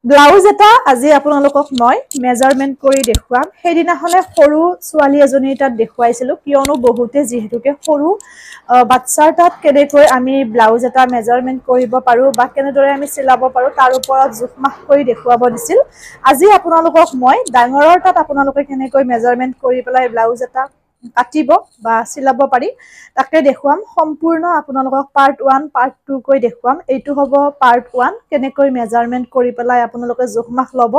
blouse এটা আজি আপোনালোকক মই মেজাৰমেন্ট কৰি দেখুৱাম সেইদিনাখনে সৰু ছোৱালী এজনী তাত দেখুৱাইছিলো কিয়নো বহুতে যেহেতুকে সৰু বাচ্চাৰ তাত কেনেকৈ আমি ব্লাউজ এটা মেজাৰমেন্ট কৰিব পাৰো বা কেনেদৰে আমি চিলাব পাৰো তাৰ ওপৰত জোখমাখ কৰি দেখুৱাব দিছিল আজি আপোনালোকক মই ডাঙৰৰ তাত আপোনালোকে কেনেকৈ মেজাৰমেন্ট কৰি পেলাই ব্লাউজ এটা কাটিব বা চিলাব পাৰি তাকে দেখুৱাম সম্পূৰ্ণ আপোনালোকক পাৰ্ট 1 পাৰ্ট 2 কৈ দেখুৱাম এইটো হ'ব পাৰ্ট 1 কেনেকৈ মেজাৰমেন্ট কৰি পেলাই আপোনালোকে জোখমাখ লব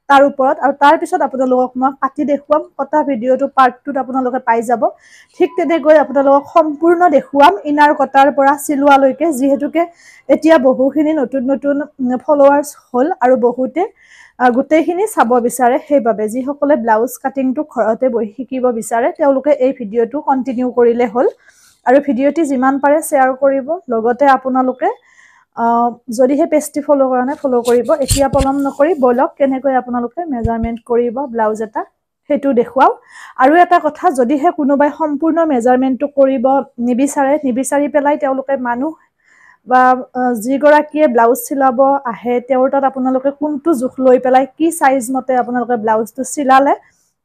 তাৰ ওপৰত আৰু তাৰ পিছত আপোনালোকক মই কাটি দেখুৱাম কটা ভিডিওটো পাৰ্ট 2 ত আপোনালোকে পাই যাব ঠিক তেনেকৈ আপোনালোকক সম্পূৰ্ণ দেখুৱাম ইনাৰ কটাৰ পৰা চিলোৱা লৈকে যেহেতুকে এতিয়া বহুখিনি নতুন নতুন ফলোৱাৰ্স হল আৰু বহুতে গুটেইখিনি চাব বিচাৰে সেইভাবে যিসকলে ব্লাউজ কাটিংটো ঘৰতে বহি শিকিব বিচাৰে তেওঁলোকে এই ভিডিওটো কন্টিনিউ কৰিলে হল আৰু ভিডিওটি যিমান পাৰে শেয়াৰ কৰিব লগতে আপোনালোকে যদিহে পেজটি ফলো কৰা নাই ফলো কৰিব এতিয়া পলম নকৰি বলক কেনেকৈ আপোনালোকে মেজাৰমেন্ট কৰিব ব্লাউজ এটা হেতু দেখুৱাও আৰু এটা কথা যদিহে কোনোবাই সম্পূৰ্ণ মেজাৰমেন্টটো কৰিব নিবিচাৰি পেলাই তেওঁলোকে মানুহ বা যিগৰাকীয়ে ব্লাউজ চিলাব আহে তেওঁৰ তাত আপোনালোকে কোনটো জোখ লৈ পেলাই কি সাইজ মতে আপোনালোকে ব্লাউজটো চিলালে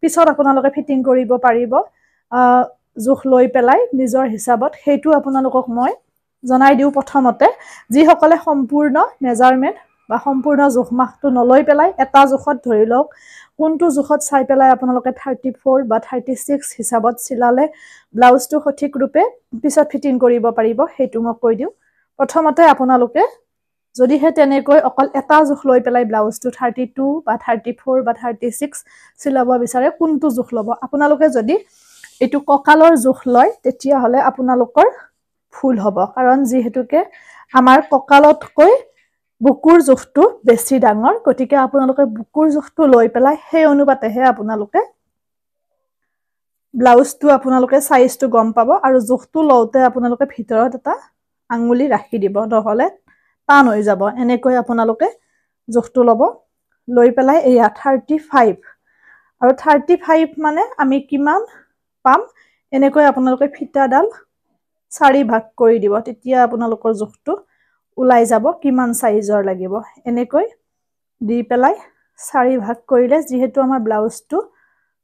পিছত আপোনালোকে ফিটিং কৰিব পাৰিব জোখ লৈ পেলাই নিজৰ হিচাপত হেতু আপোনালোকক মই জনাই দিও প্ৰথমতে যিসকলে সম্পূৰ্ণ মেজাৰমেন্ট বা সম্পূৰ্ণ জোখমাখটো নলৈ পেলাই এটা জোখত ধৰি লওক কোনটো জোখত চাই পেলাই আপোনালোকে 34 বা 36 হিচাপত চিলালে ব্লাউজটো সঠিক ৰূপে পিছত ফিটিং কৰিব পাৰিব হেতু মই কৈ দিও প্ৰথমতে আপোনালোকে যদিহে তেনেকৈ অকল এটা জোখ লৈ পেলাই ব্লাউজটো 32 বা 34 বা 36 চিলাব বিচাৰে কোনটো জোখ লব আপোনালোকে যদি এটু ককালৰ জোখ লয় তেতিয়া হলে আপোনালোকৰ ফুল হ'ব কাৰণ যেহেতুকে আমাৰ ককালতকৈ বুকুৰ জোখটো বেছি ডাঙৰ গতিকে আপোনালোকে বুকুৰ জোখটো লৈ পেলাই সেই অনুপাতেহে আপোনালোকে ব্লাউজটো আপোনালোকে সাইজটো গম পাব আৰু জোখটো লওতে আপোনালোকে ভিতৰত এটা আঙুলি ৰাখি দিব নহলে টান হৈ যাব এনেকৈ আপোনালোকে জোখটো লব লৈ পেলাই এয়া 35 আৰু 35 মানে আমি কিমান পাম এনেকৈ আপোনালোকে ফিটাডাল 4 ভাগ কৰি দিব তেতিয়া আপোনালোকৰ জোখটো উলাই যাব কিমান সাইজৰ লাগিব এনেকৈ দি পেলাই 4 ভাগ কৰিলে যেহেতু আমাৰ ব্লাউজটো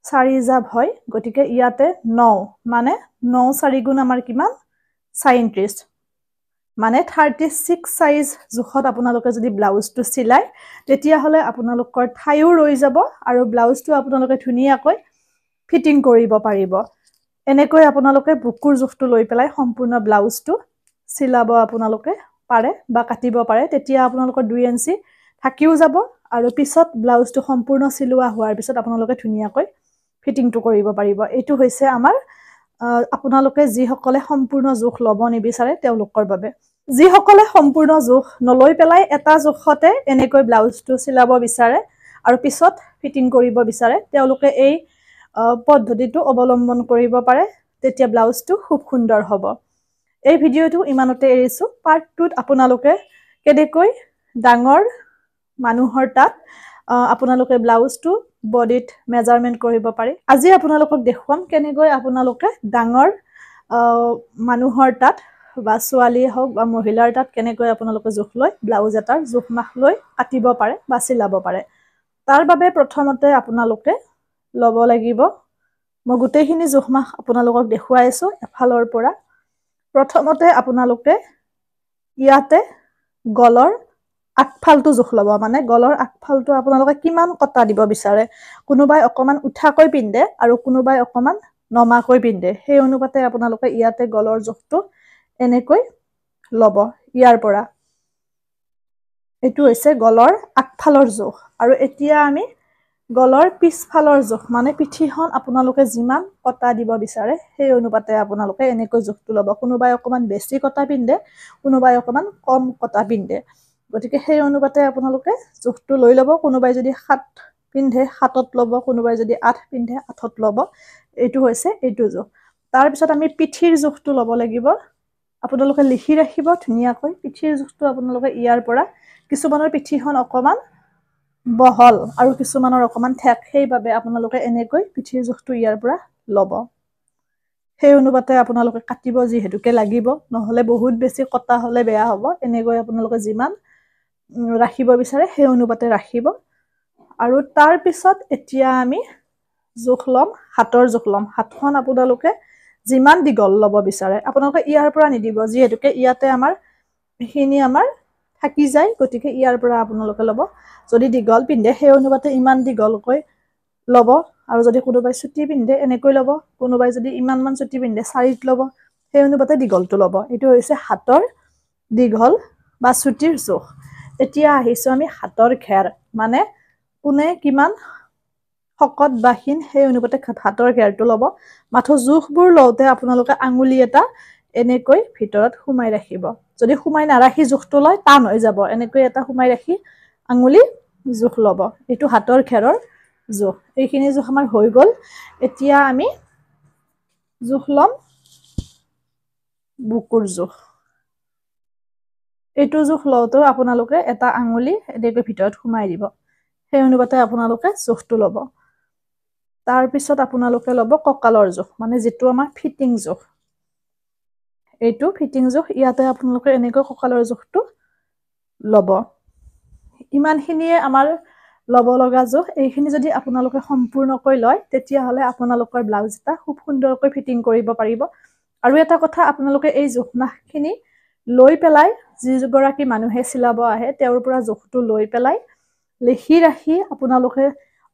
4 জাব হয় গতিকে ইয়াতে 9 মানে 9 4 গুণ আমাৰ কিমান 37 মানে 36 সাইজ জোখত আপোনালোকে যদি ব্লাউজটো চিলাই তেতিয়া হলে আপোনালোকৰ ঠাইও ৰৈ যাব আৰু ব্লাউজটো আপোনালোকে ধুনিয়াকৈ ফিটিং কৰিব পাৰিব এনেকৈ আপোনালোকে বুকুৰ জোখটো লৈ পেলাই সম্পূৰ্ণ ব্লাউজটো চিলাব আপোনালোকে পাৰে বা কাটিব পাৰে তেতিয়া আপোনালোকৰ 2 ইঞ্চি থাকিও যাব আৰু পিছত ব্লাউজটো সম্পূৰ্ণ চিলোৱা হোৱাৰ পিছত আপোনালোকে ধুনিয়াকৈ ফিটিংটো কৰিব পাৰিব এটো হৈছে আমাৰ আপোনালোকে যিসকলে সম্পূৰ্ণ জোখ লব নিবিচাৰে তেওঁলোকৰ বাবে যিসকলে সম্পূৰ্ণ জোখ নলৈ পেলাই এটা জোখতে এনেকৈ ব্লাউজটো চিলাব বিচাৰে আৰু পিছত ফিটিং কৰিব বিচাৰে তেওঁলোকে এই পদ্ধতিটো অৱলম্বন কৰিব পাৰে তেতিয়া ব্লাউজটো খুব সুন্দৰ হ'ব এই ভিডিওটো ইমানতে এৰিছো পাৰ্ট 2 ত আপোনালোকে কেনেকৈ ডাঙৰ মানুহৰ তাত আপোনালোকে ব্লাউজটো বডিত মেজাৰমেন্ট কৰিব পাৰি আজি আপোনালোকক দেখুৱাম কেনেকৈ আপোনালোকে ডাঙৰ মানুহৰ তাত বা ছোৱালী হওক বা মহিলাৰ তাত কেনেকৈ আপোনালোকে জোখ লৈ ব্লাউজ এটাৰ জোখমাখ লৈ কাটিব পাৰে বা চিলাব পাৰে তাৰ বাবে প্ৰথমতে আপোনালোকে লব লাগিব মই গুটেইখিনি জোখমাখ আপোনালোকক দেখুৱাইছো এফালৰ পৰা প্ৰথমতে আপোনালোকে ইয়াতে গলৰ আগফালটো জোখ লব মানে গলৰ আগফালটো আপোনালোকে কিমান কটা দিব বিচাৰে কোনোবাই অকমান উঠাকৈ পিন্ধে আৰু কোনোবাই অকমান নমাকৈ পিন্ধে সেই অনুপাতে আপোনালোকে ইয়াতে গলৰ জোখটো এনেকৈ লব ইয়াৰ পৰা এটো হৈছে গলৰ আগফালৰ জোখ আৰু এতিয়া আমি গলৰ পিছফালৰ জোখ মানে পিঠিখন আপোনালোকে যিমান কটা দিব বিচাৰে সেই অনুপাতে আপোনালোকে এনেকৈ জোখটো লব কোনোবাই অকমান বেছি কটা পিন্ধে কোনোবাই অকমান কম কটা পিন্ধে গতিকে সেই অনুপাতে আপোনালোকে জোখটো লৈ লব কোনোবাই যদি 7 পিন্ধে 7ত লব কোনোবাই যদি 8 পিন্ধে 8ত লব এটো হৈছে এটো জোখ তাৰ পিছত আমি পিঠিৰ জোখটো লব লাগিব আপোনালোকে লিখি ৰাখিব ধুনিয়াকৈ পিঠিৰ জোখটো আপোনালোকে ইয়াৰ পৰা কিছুমানৰ পিঠিখন অকমান বহল আৰু কিছুমানৰ অকমান ঠেক সেইভাবে আপোনালোকে এনেকৈ পিঠিৰ জোখটো ইয়াৰ পৰা লব সেই অনুপাতে আপোনালোকে কাটিব যিহেতুকে লাগিব নহলে বহুত বেছি কটা হলে বেয়া হ'ব এনেকৈ আপোনালোকে যিমান ৰাখিব বিচাৰে সেই অনুপাতে ৰাখিব আৰু তাৰ পিছত এতিয়া আমি জোখ ল'ম হাতৰ জোখ ল'ম হাতখন আপোনালোকে যিমান দীঘল ল'ব বিচাৰে আপোনালোকে ইয়াৰ পৰা নিদিব যিহেতুকে ইয়াতে আমাৰ এইখিনি আমাৰ থাকি যায় গতিকে ইয়াৰ পৰা আপোনালোকে ল'ব যদি দীঘল পিন্ধে সেই অনুপাতে ইমান দীঘলকৈ ল'ব আৰু যদি কোনোবাই চুটি পিন্ধে এনেকৈ ল'ব কোনোবাই যদি ইমানমান চুটি পিন্ধে 4ত ল'ব সেই অনুপাতে দীঘলটো ল'ব এইটো হৈছে হাতৰ দীঘল বা চুটিৰ জোখ এতিয়া আহিছো আমি হাতৰ ঘেৰ মানে কোনে কিমান শকত বা ক্ষীণ সেই অনুপাতে হাতৰ ঘেৰটো ল'ব মাথো জোখবোৰ লওঁতে আপোনালোকে আঙুলি এটা এনেকৈ ভিতৰত সোমাই ৰাখিব যদি সোমাই নাৰাখি জোখটো লয় টান হৈ যাব এনেকৈ এটা সোমাই ৰাখি আঙুলি জোখ ল'ব এইটো হাতৰ ঘেৰৰ জোখ এইখিনি জোখ আমাৰ হৈ গ'ল এতিয়া আমি জোখ ল'ম বুকুৰ জোখ এইটো জোখ লওঁতেও আপোনালোকে এটা আঙুলি এনেকৈ ভিতৰত সোমাই দিব সেই অনুপাতে আপোনালোকে জোখটো ল'ব তাৰ পিছত আপোনালোকে ল'ব কঁকালৰ জোখ মানে যেটো আমাৰ ফিটিং জোখ এইটো ফিটিং জোখ ইয়াতে আপোনালোকে এনেকৈ কঁকালৰ জোখটো ল'ব ইমানখিনিয়ে আমাৰ ল'ব লগা জোখ এইখিনি যদি আপোনালোকে সম্পূৰ্ণকৈ লয় তেতিয়া হলে আপোনালোকৰ ব্লাউজ এটা খুব সুন্দৰকৈ ফিটিং কৰিব পাৰিব আৰু এটা কথা আপোনালোকে এই জোখমাখখিনি লৈ পেলাই যিগৰাকী মানুহে চিলাব আহে তেওঁৰ পৰা জোখটো লৈ পেলাই লিখি ৰাখি আপোনালোকে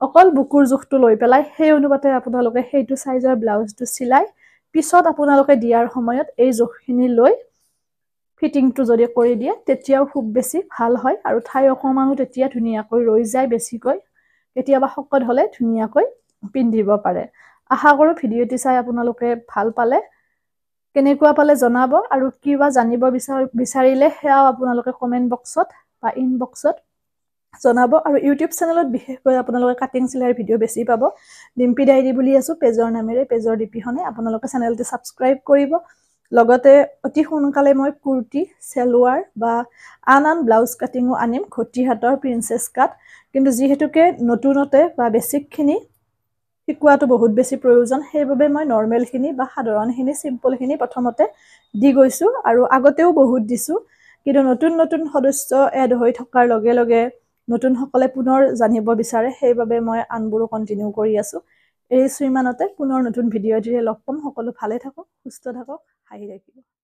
অকল বুকুৰ জোখটো লৈ পেলাই সেই অনুপাতে আপোনালোকে সেইটো সাইজৰ ব্লাউজটো চিলাই পিছত আপোনালোকে দিয়াৰ সময়ত এই জোখখিনি লৈ ফিটিংটো যদি কৰি দিয়ে তেতিয়াও খুব বেছি ভাল হয় আৰু ঠাই অকমানো তেতিয়া ধুনীয়াকৈ ৰৈ যায় বেছিকৈ কেতিয়াবা শকত হলে ধুনীয়াকৈ পিন্ধিব পাৰে আশা কৰো ভিডিঅ'টি চাই আপোনালোকে ভাল পালে কেনেকুৱা পালে জনাব আৰু কিবা জানিব বিচাৰিলে হেয়াও আপোনালোকে কমেন্ট বক্সত বা ইনবক্সত জনাব আৰু ইউটিউব চেনেলত বিশেষকৈ আপোনালোকে কাটিং চিলাইৰ ভিডিঅ' বেছি পাব ডিম্পি ডায়েৰী বুলি আছো পেজৰ নামেৰে পেজৰ ডিপিখনে আপোনালোকে চেনেলটো সাবস্ক্ৰাইব কৰিব লগতে অতি সোনকালে মই কুৰ্তি সেলৱাৰ বা আন ব্লাউজ কাটিংও আনিম ঘটি হাতৰ প্ৰিন্সেছ কাট কিন্তু যিহেতুকে নতুনতে বা বেসিকখিনি শিকোৱাটো বহুত বেছি প্ৰয়োজন সেইবাবে মই নৰমেলখিনি বা সাধাৰণখিনি সিম্পলখিনি প্ৰথমতে দি গৈছো আৰু আগতেও বহুত দিছো কিন্তু নতুন সদস্য এড হৈ থকাৰ লগে লগে নতুন সকলে পুনৰ জানিব বিচাৰে সেইবাবে মই আনবোৰো কন্টিনিউ কৰি আছো এই সুইমানতে পুনৰ নতুন ভিডিঅ' দিৰে লগ পাম সকলো ভালে থাকক সুস্থ থাকক হাঁহি ৰাখিব